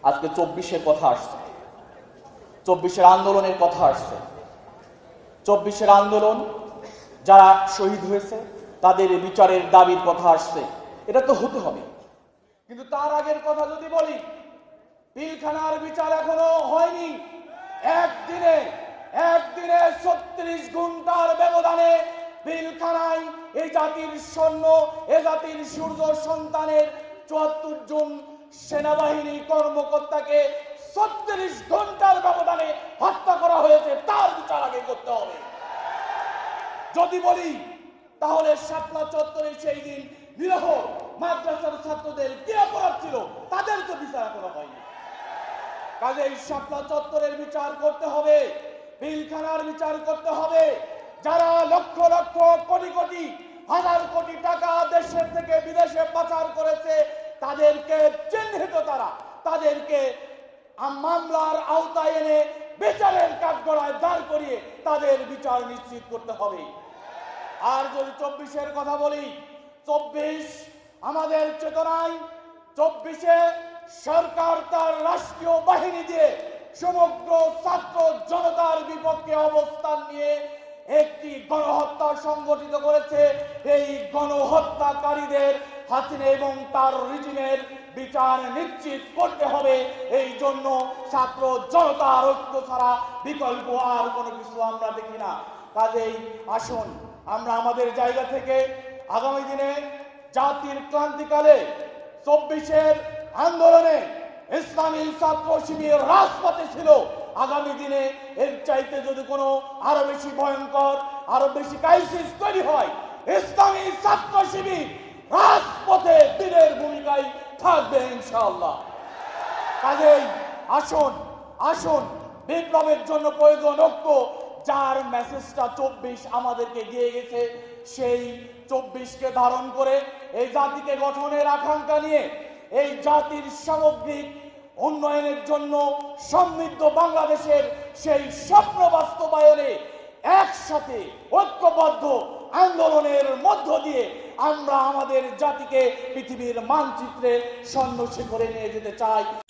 আজকে 24-এর কথা আসছে, 24-এর আন্দোলনের কথা আসছে। 24-এর আন্দোলন যারা শহীদ হয়েছে তাদের বিচারের দাবির কথা আসছে। এটা তো হতে হবে, কিন্তু তার আগের কথা যদি বলি, পিলখানার বিচার এখনো হয়নি। একদিনে 36 ঘন্টার ব্যবধানে পিলখানায় এই জাতির সৈন্য, এ জাতির সূর্য সন্তানের 74 জন সেনাবাহিনী কর্মকর্তাকে 36 ঘন্টার ব্যবধানে হত্যা করা হয়েছে। তার বিচার আগে করতে হবে। যদি বলি তাহলে শাপলা চত্বরে সেই দিন নিরহ মাদ্রাসার ছাত্রদের কি অপরাধ ছিল, তাদের তো বিচার এখনো হয়নি। কাজেই শাপলা চত্বরের বিচার করতে হবে, পিলখানার বিচার করতে হবে। যারা লক্ষ লক্ষ কোটি কোটি হাজার কোটি টাকা দেশের থেকে বিদেশে পাচার করেছে তাদেরকে চিহ্নিত, তাদেরকে মামলার আওতায় এনে বিচারের কাঠগড়ায় দাঁড় করিয়ে তাদের বিচার নিশ্চিত করতে হবে। আর যদি 24-এর কথা বলি, 24 আমাদের চেতনায়, 24-এ সরকার তার রাষ্ট্রীয় বাহিনী দিয়ে সমগ্র ছাত্র জনতার বিপক্ষে অবস্থান নিয়ে একটি গণহত্যা সংগঠিত করেছে। এই গণহত্যাকারীদের হাসিনা এবং তার রিজিমের বিচার নিশ্চিত করতে হবে। এই জন্য ছাত্র জনতার ঐক্য ছাড়া বিকল্প আর কোনো কিছু আমরা দেখি না। কাজেই আসুন আমরা আমাদের জায়গা থেকে আগামী দিনে জাতির ক্রান্তিকালে 24-এর আন্দোলনে ইসলামী ছাত্র শিবির রাজপথে ছিল। আগামী দিনে এর চাইতে যদি কোনো আরো বেশি ভয়ঙ্কর, আরো বেশি ক্রাইসিস তৈরি হয়, ইসলামী ছাত্র শিবির রাজপথে বীরের ভূমিকায় থাকবে ইনশাআল্লাহ। কাজেই আসুন বিপ্লবের জন্য প্রয়োজন ঐক্য। যার মেসেজটা 24 আমাদেরকে দিয়ে গেছে, সেই 24-কে ধারণ করে এই জাতিকে গঠনের আকাঙ্ক্ষা নিয়ে এই জাতির সামগ্রিক উন্নয়নের জন্য সমৃদ্ধ বাংলাদেশের সেই স্বপ্ন বাস্তবায়নে একসাথে ঐক্যবদ্ধ আন্দোলনের মধ্য দিয়ে আমরা আমাদের জাতিকে পৃথিবীর মানচিত্রে স্বর্ণ শিখরে নিয়ে যেতে চাই।